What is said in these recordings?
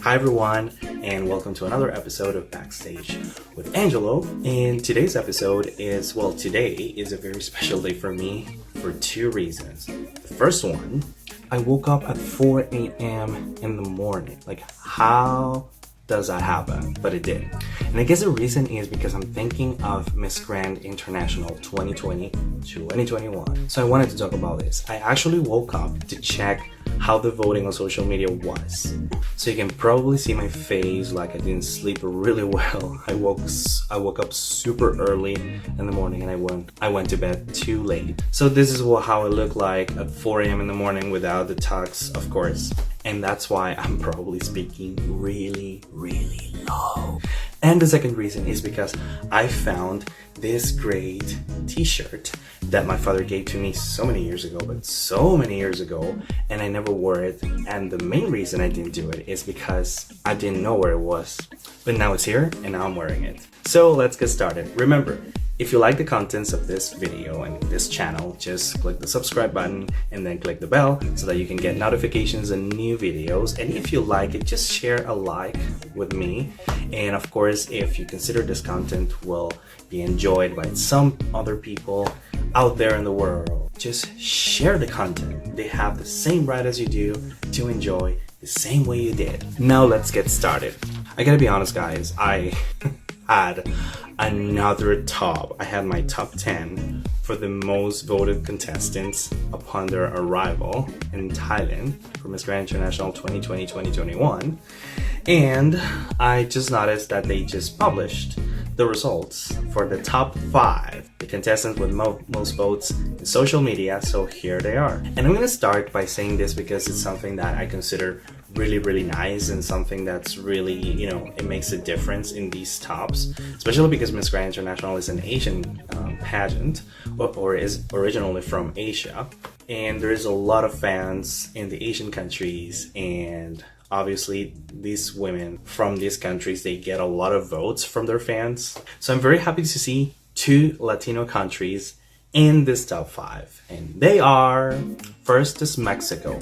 Hi everyone, and welcome to another episode of Backstage with Angelo. And today's episode is, today is a very special day for me for two reasons. The first one, I woke up at 4 a.m. in the morning. Like, how does that happen? But it did. And I guess the reason is because I'm thinking of Miss Grand International 2020 to 2021. So I wanted to talk about this. I actually woke up to check how the voting on social media was. So you can probably see my face, like I didn't sleep really well. I woke up super early in the morning and I went to bed too late. So this is how I look like at 4 a.m. in the morning without the tux, of course. And that's why I'm probably speaking really, really low. And the second reason is because I found this great t-shirt that my father gave to me so many years ago, and I never wore it. And the main reason I didn't do it is because I didn't know where it was. But now it's here and now I'm wearing it. So let's get started. Remember, if you like the contents of this video and this channel, just click the subscribe button and then click the bell so that you can get notifications on new videos. And if you like it, just share a like with me. And of course, if you consider this content will be enjoyed by some other people out there in the world, just share the content. They have the same right as you do to enjoy the same way you did. Now let's get started. I gotta be honest, guys, I had another top. I had my top 10 for the most voted contestants upon their arrival in Thailand for Miss Grand International 2020-2021. And I just noticed that they just published the results for the top 5, the contestants with most votes in social media. So here they are. And I'm gonna start by saying this because it's something that I consider really, really nice and something that's really, it makes a difference in these tops, especially because Miss Grand International is an Asian pageant or is originally from Asia. And there is a lot of fans in the Asian countries, and obviously these women from these countries, they get a lot of votes from their fans. So I'm very happy to see 2 Latino countries in this top 5, and they are, first is Mexico.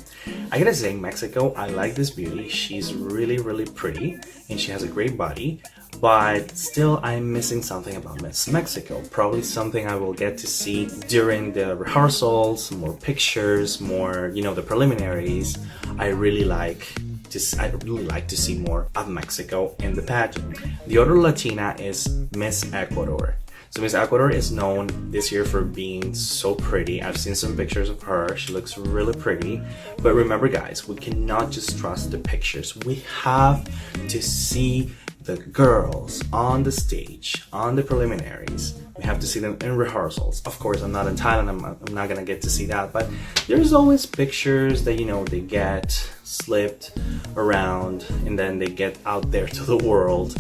I gotta say, Mexico, I like this beauty. She's really, really pretty and she has a great body, but still I'm missing something about Miss Mexico. Probably something I will get to see during the rehearsals, more pictures, more, the preliminaries. I really like to see more of Mexico in the pageant. The other Latina is Miss Ecuador. So Miss Ecuador is known this year for being so pretty. I've seen some pictures of her. She looks really pretty. But remember, guys, we cannot just trust the pictures. We have to see the girls on the stage, on the preliminaries. We have to see them in rehearsals. Of course, I'm not in Thailand. I'm not gonna get to see that. But there's always pictures that, they get slipped around and then they get out there to the world.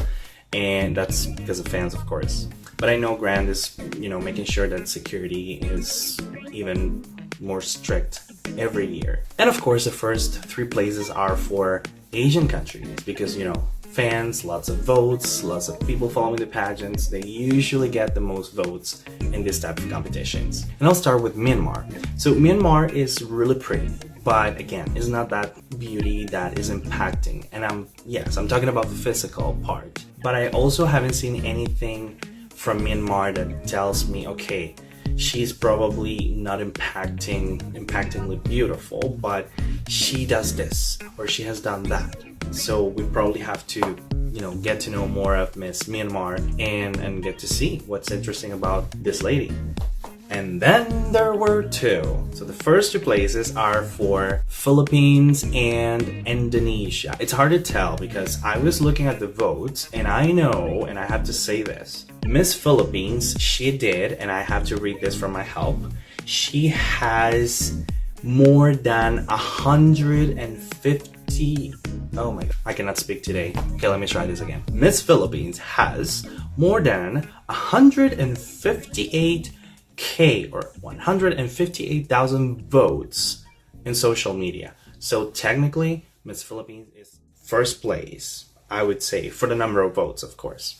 And that's because of fans, of course. But I know Grand is, making sure that security is even more strict every year. And of course, the first 3 places are for Asian countries because, fans, lots of votes, lots of people following the pageants. They usually get the most votes in this type of competitions. And I'll start with Myanmar. So Myanmar is really pretty, but again, it's not that beauty that is impacting. And I'm talking about the physical part. But I also haven't seen anything from Myanmar that tells me, okay, she's probably not impactingly beautiful, but she does this or she has done that. So we probably have to, get to know more of Miss Myanmar and get to see what's interesting about this lady. And then there were 2. So the first 2 places are for Philippines and Indonesia. It's hard to tell because I was looking at the votes and I know, and I have to say this, Miss Philippines, she did, and I have to read this from my help, she has more than 150, oh my god, I cannot speak today. Okay, let me try this again. Miss Philippines has more than 158K or 158,000 votes in social media. So technically, Miss Philippines is first place, I would say, for the number of votes, of course.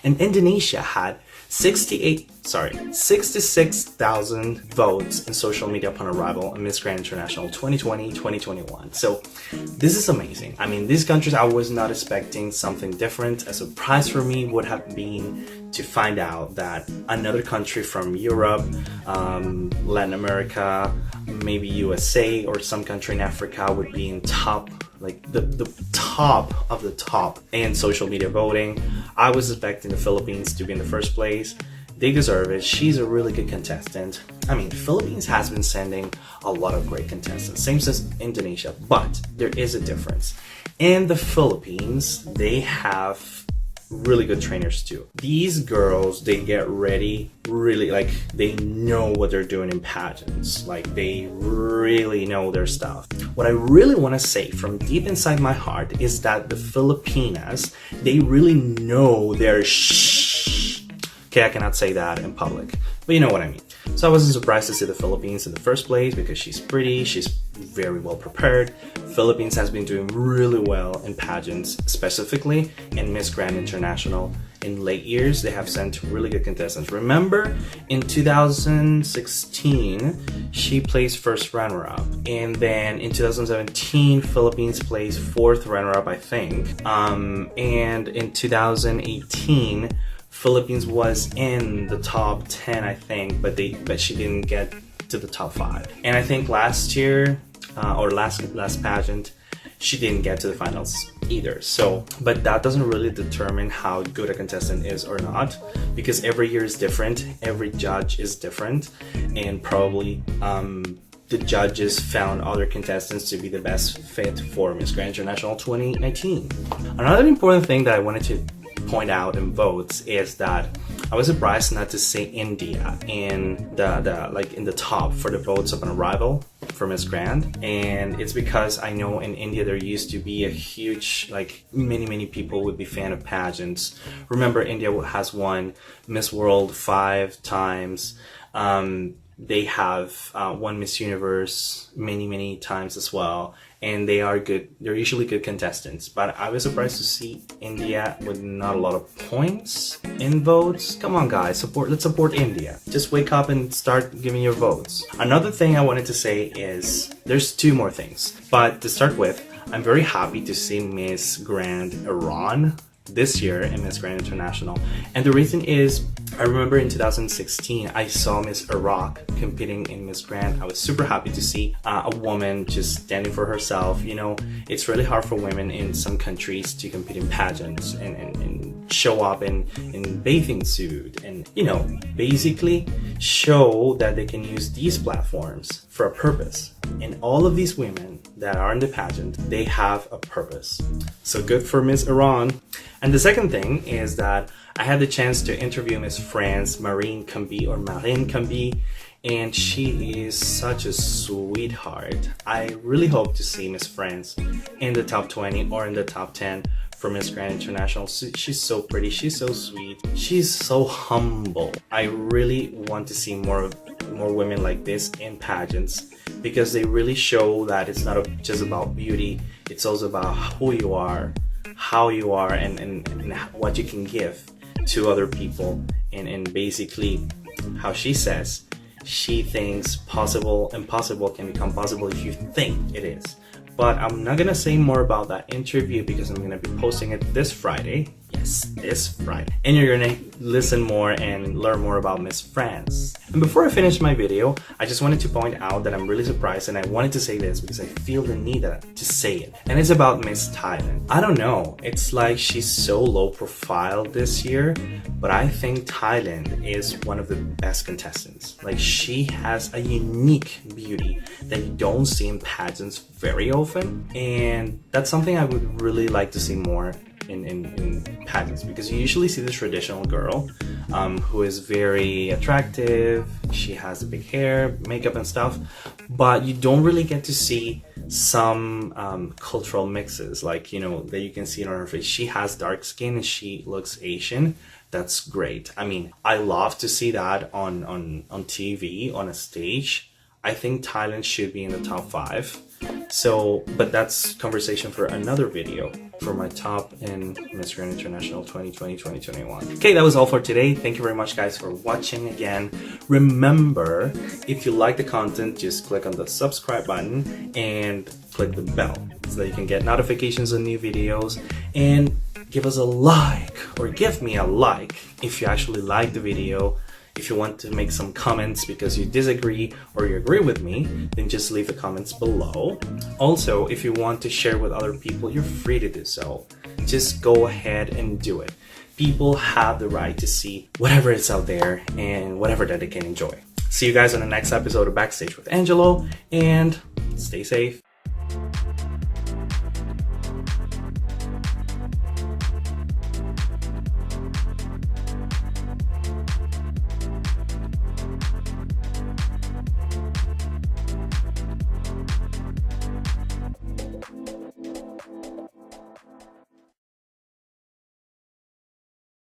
And Indonesia had 66,000 votes in social media upon arrival in Miss Grand International 2020-2021. So this is amazing. I mean, these countries, I was not expecting something different. A surprise for me would have been to find out that another country from Europe, Latin America, maybe USA or some country in Africa would be in top, like the top of the top in social media voting. I was expecting the Philippines to be in the first place. They deserve it. She's a really good contestant. I mean, Philippines has been sending a lot of great contestants, same as Indonesia, but there is a difference. In the Philippines, they have really good trainers too. These girls, they get ready really, like, they know what they're doing in pageants. Like, they really know their stuff. What I really want to say from deep inside my heart is that the Filipinas, they really know their Okay, I cannot say that in public, but you know what I mean. So I wasn't surprised to see the Philippines in the first place because she's pretty, she's very well prepared. Philippines has been doing really well in pageants, specifically in Miss Grand International. In late years, they have sent really good contestants. Remember, in 2016, she placed first runner-up. And then in 2017, Philippines placed fourth runner-up, I think. And in 2018, Philippines was in the top 10, I think, but she didn't get to the top 5. And I think last year, or last pageant, she didn't get to the finals either. So, but that doesn't really determine how good a contestant is or not, because every year is different, every judge is different, and probably the judges found other contestants to be the best fit for Miss Grand International 2019. Another important thing that I wanted to point out in votes is that I was surprised not to see India in the top for the votes upon arrival for Miss Grand, and it's because I know in India there used to be a huge, like, many people would be fan of pageants. Remember, India has won Miss World 5 times. They have won Miss Universe many times as well, and they are good. They're usually good contestants, but I was surprised to see India with not a lot of points in votes. Come on, guys, let's support India. Just wake up and start giving your votes. Another thing I wanted to say is there's 2 more things, but to start with, I'm very happy to see Miss Grand Iran this year in Miss Grand International. And the reason is, I remember in 2016, I saw Miss Iraq competing in Miss Grand. I was super happy to see a woman just standing for herself. You know, it's really hard for women in some countries to compete in pageants and show up in bathing suit and, you know, basically show that they can use these platforms for a purpose. And all of these women that are in the pageant, they have a purpose. So good for Miss Iran. And the second thing is that I had the chance to interview Miss France Marine Cambi, and she is such a sweetheart. I really hope to see Miss France in the top 20 or in the top 10 for Miss Grand International. She's so pretty, she's so sweet, she's so humble. I really want to see more women like this in pageants, because they really show that it's not just about beauty, it's also about who you are, how you are, and what you can give to other people, and basically how she says she thinks impossible can become possible if you think it is. But I'm not gonna say more about that interview because I'm gonna be posting it this Friday. Yes, this Friday. And you're gonna listen more and learn more about Miss France. And before I finish my video, I just wanted to point out that I'm really surprised, and I wanted to say this because I feel the need to say it. And it's about Miss Thailand. I don't know, it's like she's so low profile this year, but I think Thailand is one of the best contestants. Like, she has a unique beauty that you don't see in pageants very often, and that's something I would really like to see more in pageants, because you usually see the traditional girl who is very attractive, she has the big hair, makeup and stuff, but you don't really get to see some cultural mixes, like, you know, that you can see it on her face. She has dark skin and she looks Asian. That's great. I mean, I love to see that on TV, on a stage. I think Thailand should be in the top 5. So, but that's conversation for another video. for my top in Miss Grand International 2020-2021. Okay, that was all for today. Thank you very much, guys, for watching again. Remember, if you like the content, just click on the subscribe button and click the bell so that you can get notifications on new videos, and give us a like, or give me a like if you actually like the video. If you want to make some comments because you disagree or you agree with me, then just leave the comments below. Also, if you want to share with other people, you're free to do so. Just go ahead and do it. People have the right to see whatever is out there and whatever that they can enjoy. See you guys on the next episode of Backstage with Angelo, and stay safe.